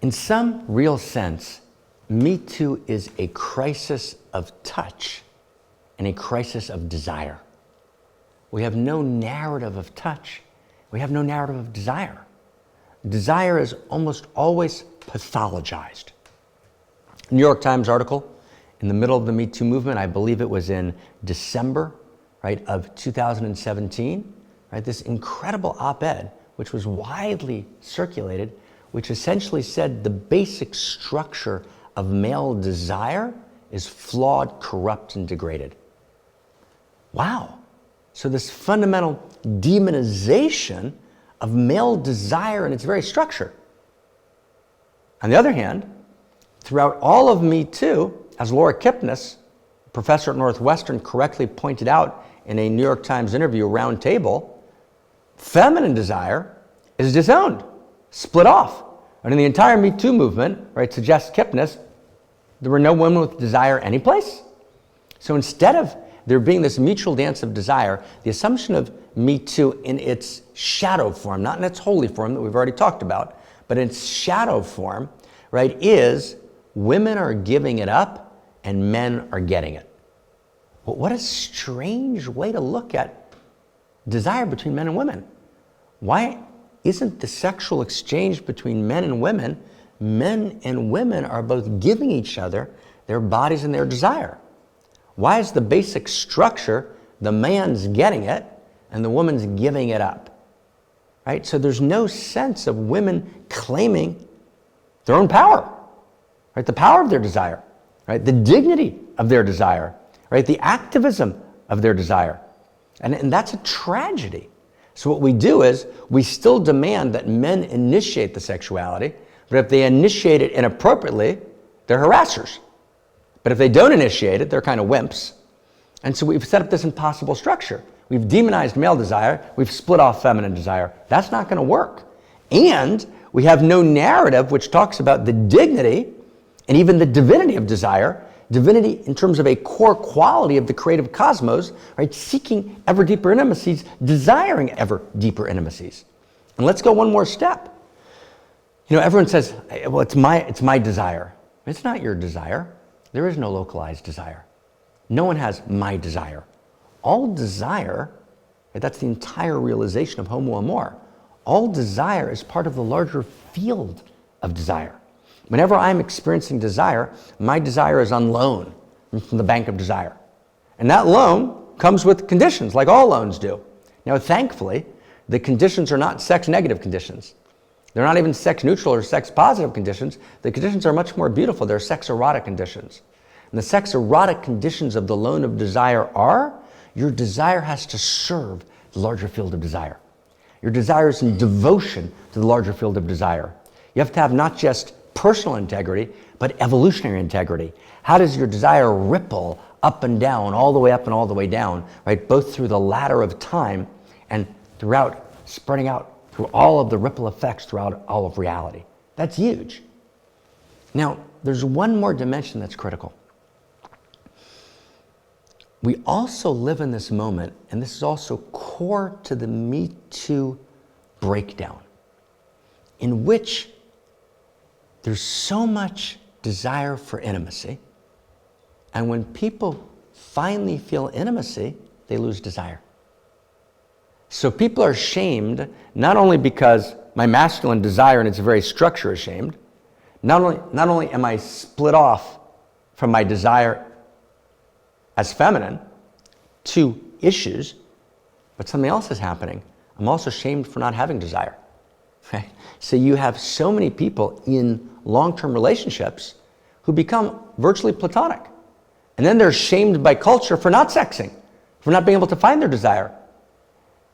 In some real sense, Me Too is a crisis of touch and a crisis of desire. We have no narrative of touch. We have no narrative of desire. Desire is almost always pathologized. New York Times article in the middle of the Me Too movement, I believe it was in December, right, of 2017, right, this incredible op-ed, which was widely circulated, which essentially said the basic structure of male desire is flawed, corrupt, and degraded. Wow. So this fundamental demonization of male desire and its very structure. On the other hand, throughout all of Me Too, as Laura Kipnis, professor at Northwestern, correctly pointed out in a New York Times interview roundtable, feminine desire is disowned, split off. And in the entire Me Too movement, right, suggests Kipnis, there were no women with desire anyplace. So instead of there being this mutual dance of desire, the assumption of Me Too in its shadow form, not in its holy form that we've already talked about, but in its shadow form, right, is women are giving it up and men are getting it. But what a strange way to look at desire between men and women. Why isn't the sexual exchange between men and women are both giving each other their bodies and their desire? Why is the basic structure the man's getting it and the woman's giving it up? Right? So there's no sense of women claiming their own power, right? The power of their desire, right? The dignity of their desire, right? The activism of their desire. And that's a tragedy. So what we do is we still demand that men initiate the sexuality, but if they initiate it inappropriately, they're harassers. But if they don't initiate it, they're kind of wimps. And so we've set up this impossible structure. We've demonized male desire. We've split off feminine desire. That's not going to work. And we have no narrative which talks about the dignity and even the divinity of desire, divinity in terms of a core quality of the creative cosmos, right? Seeking ever deeper intimacies, desiring ever deeper intimacies. And let's go one more step. You know, everyone says, well, it's my desire. It's not your desire. There is no localized desire. No one has my desire. All desire, right, that's the entire realization of Homo Amor. All desire is part of the larger field of desire. Whenever I'm experiencing desire, my desire is on loan from the bank of desire. And that loan comes with conditions, like all loans do. Now, thankfully, the conditions are not sex-negative conditions. They're not even sex-neutral or sex-positive conditions. The conditions are much more beautiful. They're sex-erotic conditions. And the sex-erotic conditions of the loan of desire are, your desire has to serve the larger field of desire. Your desire is in devotion to the larger field of desire. You have to have not just personal integrity, but evolutionary integrity. How does your desire ripple up and down, all the way up and all the way down, right? Both through the ladder of time and throughout, spreading out through all of the ripple effects throughout all of reality. That's huge. Now, there's one more dimension that's critical. We also live in this moment, and this is also core to the Me Too breakdown, in which there's so much desire for intimacy, and when people finally feel intimacy, they lose desire. So people are shamed, not only because my masculine desire and its very structure is shamed, not only am I split off from my desire as feminine, two issues, but something else is happening. I'm also shamed for not having desire. Right? So you have so many people in long-term relationships who become virtually platonic. And then they're shamed by culture for not sexing, for not being able to find their desire.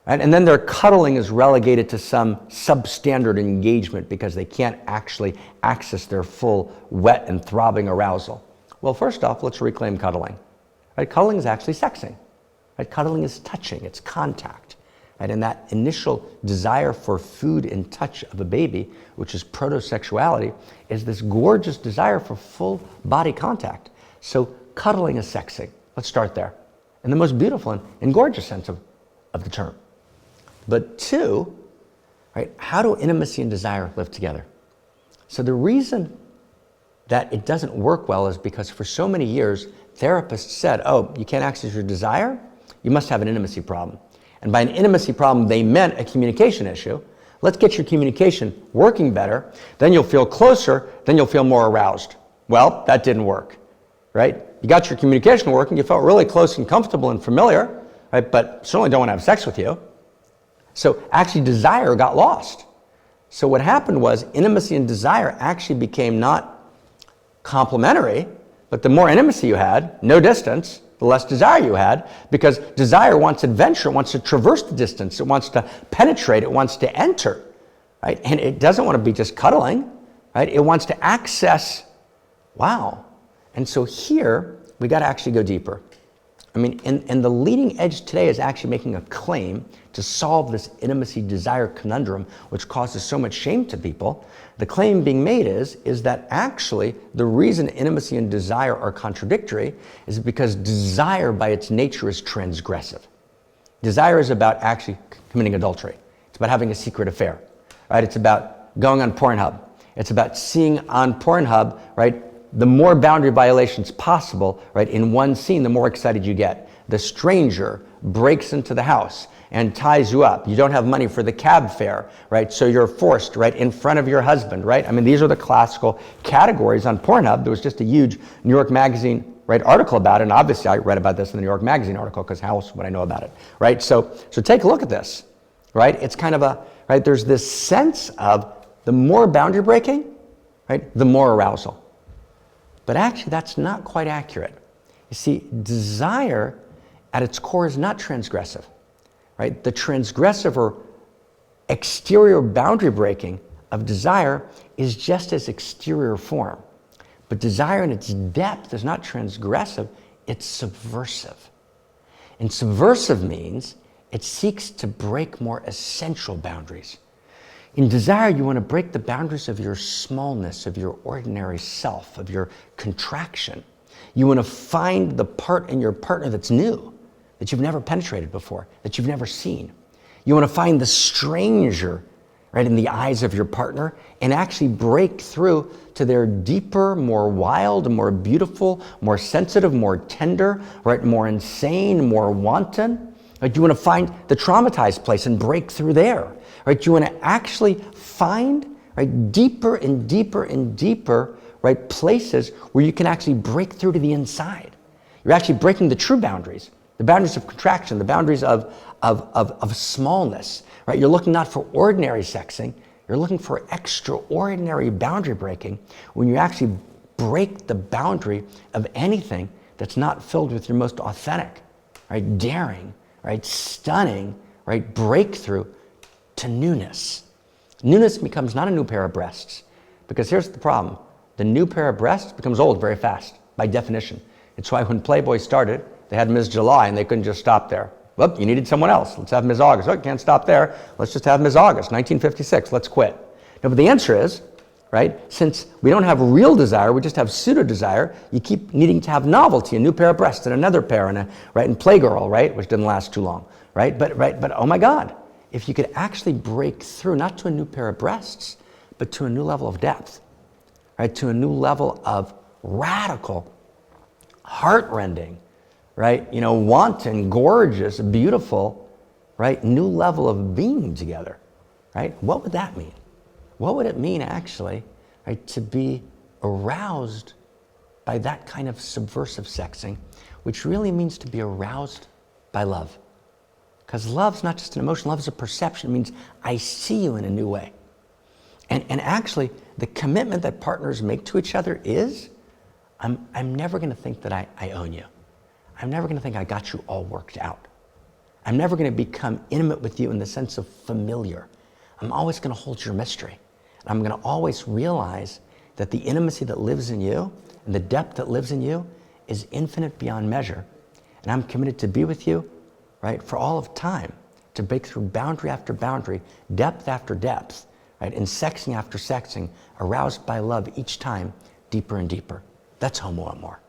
Right? And then their cuddling is relegated to some substandard engagement because they can't actually access their full wet and throbbing arousal. Well, first off, let's reclaim cuddling. Right? Cuddling is actually sexing. Right? Cuddling is touching, it's contact. Right? And that initial desire for food and touch of a baby, which is proto-sexuality, is this gorgeous desire for full body contact. So cuddling is sexing. Let's start there. In the most beautiful and gorgeous sense of the term. But two, right, how do intimacy and desire live together? So the reason that it doesn't work well is because for so many years, therapists said, oh, you can't access your desire? You must have an intimacy problem. And by an intimacy problem, they meant a communication issue. Let's get your communication working better, then you'll feel closer, then you'll feel more aroused. Well, that didn't work, right? You got your communication working, you felt really close and comfortable and familiar, right? But certainly don't want to have sex with you. So actually desire got lost. So what happened was intimacy and desire actually became not complementary, but the more intimacy you had, no distance, the less desire you had, because desire wants adventure, it wants to traverse the distance, it wants to penetrate, it wants to enter, right? And it doesn't want to be just cuddling, right? It wants to access, wow. And so here, we got to actually go deeper. I mean, and the leading edge today is actually making a claim to solve this intimacy desire conundrum, which causes so much shame to people. The claim being made is that actually the reason intimacy and desire are contradictory is because desire by its nature is transgressive. Desire is about actually committing adultery. It's about having a secret affair, right? It's about going on Pornhub. It's about seeing on Pornhub, right, the more boundary violations possible, right, in one scene, the more excited you get. The stranger breaks into the house and ties you up. You don't have money for the cab fare, right? So you're forced, right, in front of your husband, right? I mean, these are the classical categories on Pornhub. There was just a huge New York Magazine, right, article about it, and obviously I read about this in the New York Magazine article because how else would I know about it, right? So take a look at this, right? It's kind of a, right, there's this sense of the more boundary breaking, right, the more arousal. But actually, that's not quite accurate. You see, desire at its core is not transgressive, right? The transgressive or exterior boundary breaking of desire is just as exterior form. But desire in its depth is not transgressive, it's subversive. And subversive means it seeks to break more essential boundaries. In desire, you want to break the boundaries of your smallness, of your ordinary self, of your contraction. You want to find the part in your partner that's new, that you've never penetrated before, that you've never seen. You want to find the stranger, right, in the eyes of your partner and actually break through to their deeper, more wild, more beautiful, more sensitive, more tender, right, more insane, more wanton. Right? You want to find the traumatized place and break through there. Right? You want to actually find, right, deeper and deeper and deeper, right, places where you can actually break through to the inside. You're actually breaking the true boundaries, the boundaries of contraction, the boundaries of smallness. Right? You're looking not for ordinary sexing, you're looking for extraordinary boundary breaking when you actually break the boundary of anything that's not filled with your most authentic, right, daring, right, stunning, right, breakthrough to newness. Newness becomes not a new pair of breasts, because here's the problem. The new pair of breasts becomes old very fast, by definition. It's why when Playboy started, they had Ms. July and they couldn't just stop there. Well, you needed someone else. Let's have Ms. August. Oh, you can't stop there. Let's just have Ms. August, 1956. Let's quit. No, but the answer is, right, since we don't have real desire, we just have pseudo-desire, you keep needing to have novelty, a new pair of breasts and another pair, and Playgirl, right, which didn't last too long, right? But oh my God, if you could actually break through, not to a new pair of breasts, but to a new level of depth, right? To a new level of radical, heart-rending, right? Wanton, gorgeous, beautiful, right? New level of being together, right? What would that mean? What would it mean actually, right, to be aroused by that kind of subversive sexing, which really means to be aroused by love? Because love's not just an emotion, love is a perception. It means I see you in a new way. And actually, the commitment that partners make to each other is, I'm never going to think that I own you. I'm never going to think I got you all worked out. I'm never going to become intimate with you in the sense of familiar. I'm always going to hold your mystery. And I'm going to always realize that the intimacy that lives in you and the depth that lives in you is infinite beyond measure. And I'm committed to be with you, right, for all of time, to break through boundary after boundary, depth after depth, right, and sexing after sexing, aroused by love each time, deeper and deeper. That's Homo, Amor.